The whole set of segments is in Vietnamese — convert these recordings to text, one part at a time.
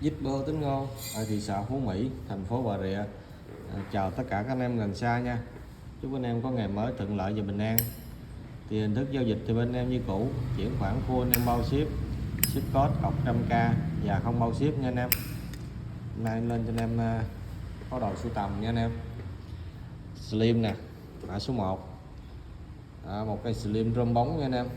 Zippo Tính Ngôn ở thị xã Phú Mỹ, thành phố Bà Rịa. Chào tất cả các anh em gần xa nha. Chúc anh em có ngày mới thuận lợi và bình an. Thì hình thức giao dịch thì bên em như cũ, chuyển khoản full em bao ship code cọc 100k và không bao ship nha anh em. Hôm nay lên cho anh em có đồ sưu tầm nha anh em. Slim nè, mã số 1. Một cây Slim rơm bóng nha anh em.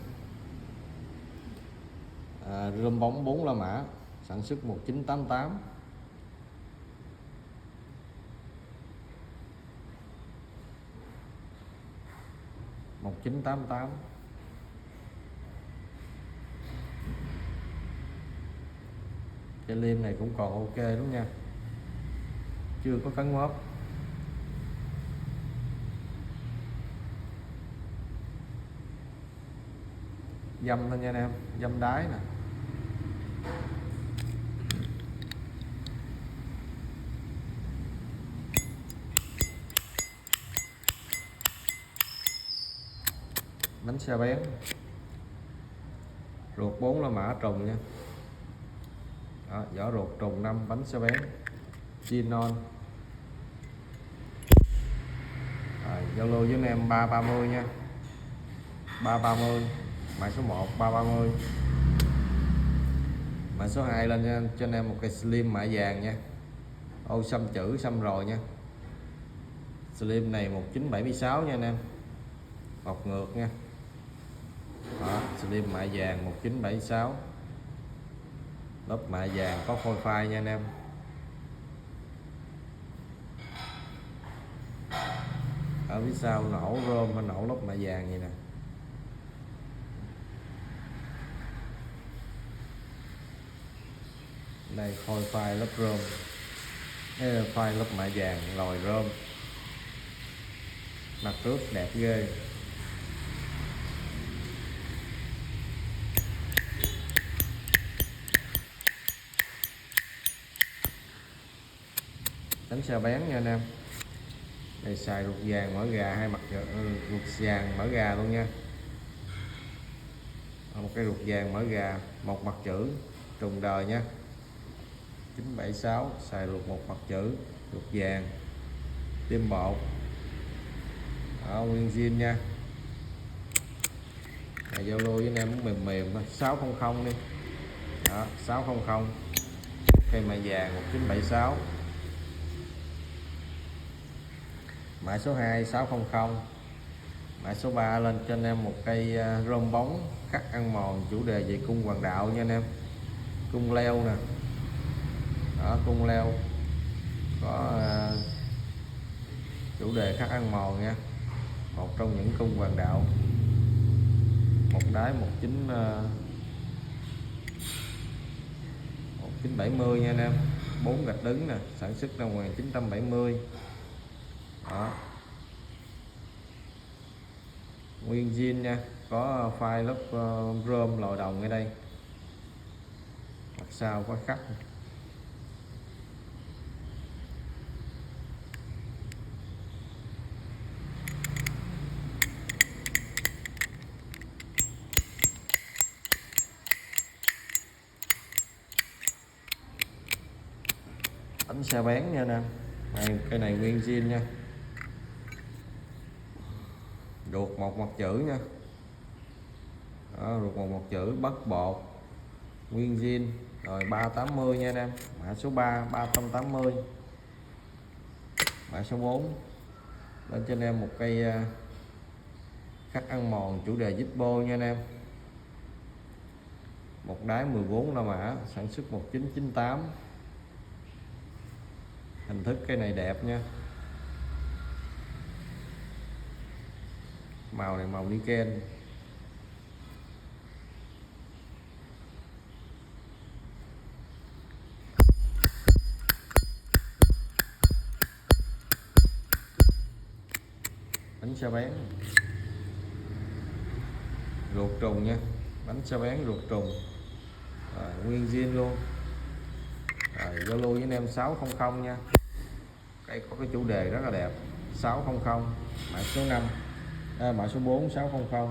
Rơm bóng 4 la mã, sản xuất 1988. Cái liêm này cũng còn ok đúng nha, chưa có cắn mớp. Dăm thôi nha anh em, dăm đáy nè. Bánh xe bén, ruột 4 la mã trùng nha. Đó, vỏ ruột trùng 5, bánh xe bén zin non. Zalo với anh em 330 nha, 330 mã số 1 330. Mã số 2 lên cho anh em một cây Slim mạ vàng nha, ô xăm chữ xăm rồi nha. Slim này 1976 nha anh em, bọc ngược nha. Đó, Slim mạ vàng 1976, lớp mạ vàng có phôi phai nha anh em. Ở phía sau nổ rôm hay nổ lớp mạ vàng vậy nè. Đây phôi phai lớp rôm, phai lớp mạ vàng lòi rôm, mặt trước đẹp ghê. Bánh xe bén nha anh em. Đây xài ruột vàng mở gà, hai mặt ruột vàng mở gà luôn nha. Một cái ruột vàng mở gà, một mặt chữ trùng đời nha, 976, xài ruột một mặt chữ, ruột vàng, tim bột. Nguyên zin nha. Zalo với anh em muốn mềm mềm 600 đi. Đó, 600, cây mạ vàng 1976. Mã số 2 600. Mã số 3 lên cho anh em một cây rôm bóng cắt ăn mòn, chủ đề về cung hoàng đạo nha anh em. Cung leo nè. Đó, cung leo có chủ đề cắt ăn mòn nha, một trong những cung hoàng đạo. Một đáy 1970 nha anh em, 4 gạch đứng nè, sản xuất năm 1970. Đó, nguyên zin nha, có phai lớp rơm lòi đồng ở đây, mặt sau có khắc. Bánh xe bén nha nè. Cây này nguyên zin nha, ruột một mặt chữ nha. Đó, ruột một mặt chữ bất bột, nguyên zin. Rồi 380 nha anh em. Mã số 3 380. Mã số 4 lên cho anh em một cây cắt ăn mòn, chủ đề Zippo nha anh em. Một đáy 14 la mã, sản xuất 1998. Hình thức cây này đẹp nha, màu này màu Niken. Bánh xe bén, ruột trùng nha, bánh xe bén ruột trùng. Nguyên zin luôn. Zalo với anh em 600 nha. Đây có cái chủ đề rất là đẹp, 600. Mã số 5 mã số 4 600.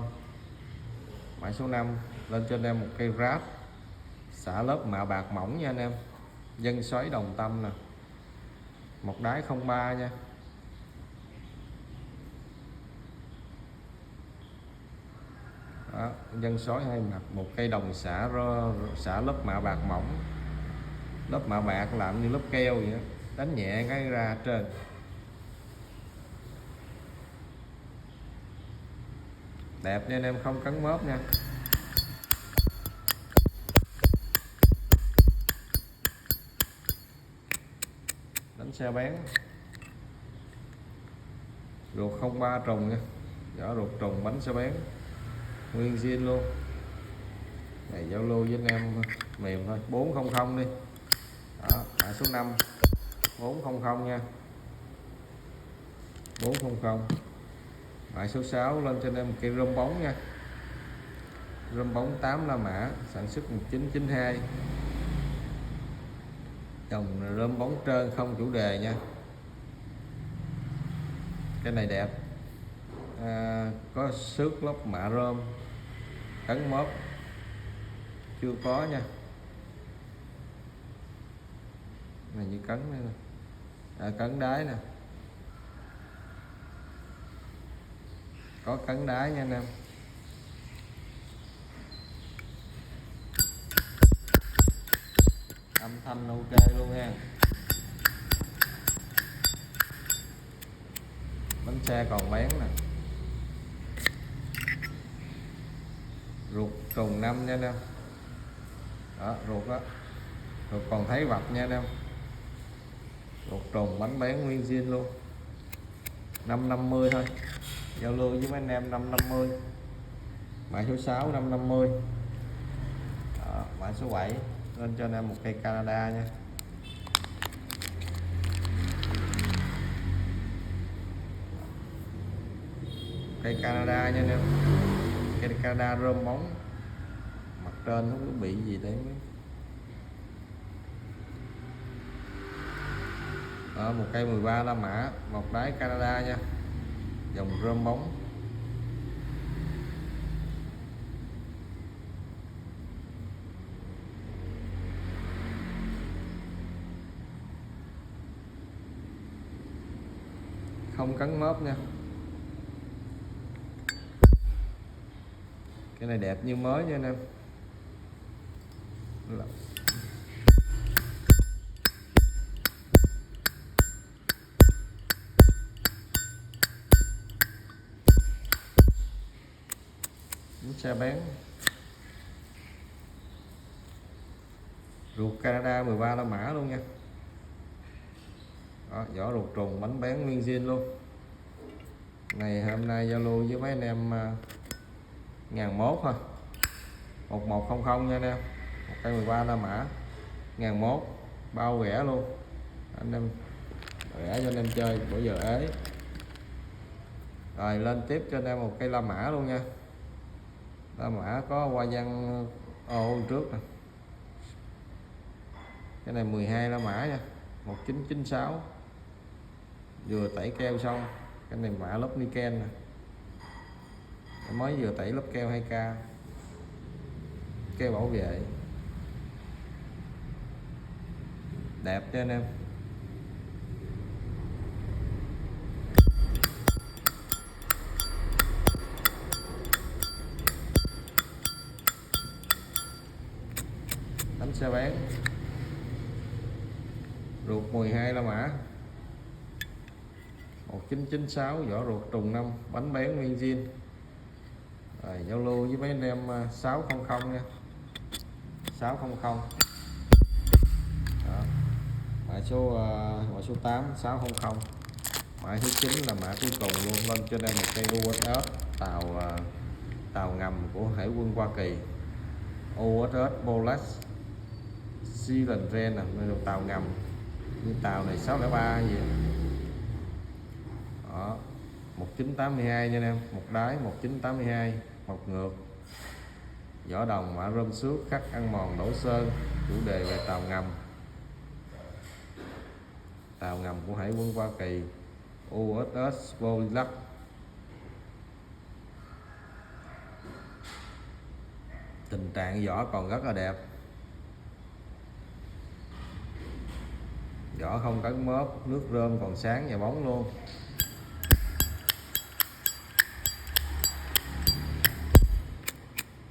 Mã số 5 lên cho anh em một cây ráp xả lớp mạ bạc mỏng nha anh em. dân xoáy đồng tâm nè, một đáy 03 nha. Đó, dân sói hai mặt, một cây đồng xả lớp mạ bạc mỏng, lớp mạ bạc làm như lớp keo vậy đó. Đánh nhẹ cái ra trên. Đẹp nha anh em, không cấn mớp nha. Đánh xe bén, ruột 03 trùng nha, vỏ ruột trùng, bánh xe bén nguyên zin luôn. Này giao lưu với anh em mềm thôi, 400 đi. Đó, mã số 5 400 nha, 400. Mã số 6 lên cho anh em một cây rơm bóng nha, rơm bóng 8 La Mã, sản xuất 1992. Dòng rơm bóng trơn không chủ đề nha. Cái này đẹp, có xước lớp mạ rơm, cấn mớp chưa có nha. Này như cấn nữa nè, cấn đáy nè, có cấn đáy nha anh em. Âm thanh ok luôn nha. Bánh xe còn bén nè, ruột trùng 5 nha anh em. Đó, ruột đó, ruột còn thấy vạch nha anh em. Ruột trùng, bánh bén nguyên zin luôn. 550 thôi, giao lưu với mấy anh em 550. Mã số 6 550. Đó, mã số 7 lên cho anh em một cây Canada nha. Cây Canada nha anh em, cây Canada rơm bóng, mặt trên không có bị gì đấy. Đó, một cây 13 La Mã, một đáy Canada nha, dòng rơm bóng. Không cấn mớp nha. Cái này đẹp như mới nha anh em. Xe bén, ruột Canada 13 La Mã luôn nha. Đó, vỏ ruột trùng, bánh bén nguyên zin luôn. Này hôm nay giao lưu với mấy anh em 1001 thôi, 1100 nha anh em. Một cây 13 La Mã 1001, bao rẻ luôn anh em, rẻ cho anh em chơi bữa giờ ế. Rồi lên tiếp cho anh em một cây La Mã luôn nha. La Mã có hoa văn ô trước nè. Cái này 12 La Mã nha, 1996, vừa tẩy keo xong. Cái này mã lớp Niken nè, mới vừa tẩy lớp keo 2K, keo bảo vệ, đẹp cho anh em. Đánh xe bán, ruột 12 La Mã, 1996, vỏ ruột trùng 5, bánh bén nguyên zin. Rồi giao lưu với mấy anh em 600 nha, 600. Đó. Mã số 8 600. Mã số 9 là mã cuối cùng luôn, lên cho nên một cây USS tàu ngầm của Hải quân Hoa Kỳ, USS Bolas Silent Ren nè, tàu ngầm như tàu này 603 gì đó. 1982 nha anh em, một đáy 1982, một ngược, vỏ đồng, mã rơm xước, khắc ăn mòn đổ sơn, chủ đề về tàu ngầm, tàu ngầm của Hải quân Hoa Kỳ, USS Bolas. Tình trạng vỏ còn rất là đẹp. vỏ không cấn mớp, nước rơm còn sáng và bóng luôn.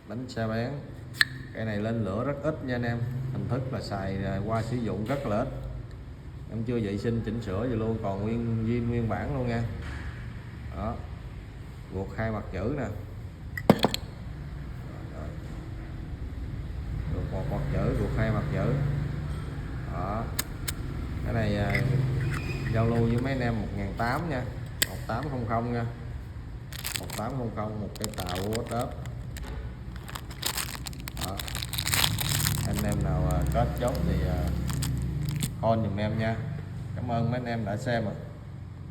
Bánh xe bén, cái này lên lửa rất ít nha anh em, hình thức là xài qua sử dụng rất là ít, em chưa vệ sinh chỉnh sửa gì luôn, còn nguyên bản luôn nha. Đó, guộc 2 mặt chữ nè, guộc 1 mặt chữ, guộc 2 mặt chữ. Đó, cái này giao lưu với mấy anh em 1800 nha, 1800 nha, 1800, một cây tàu WhatsApp. Đó, anh em nào kết chốt thì call giùm em nha. Cảm ơn mấy anh em đã xem ạ.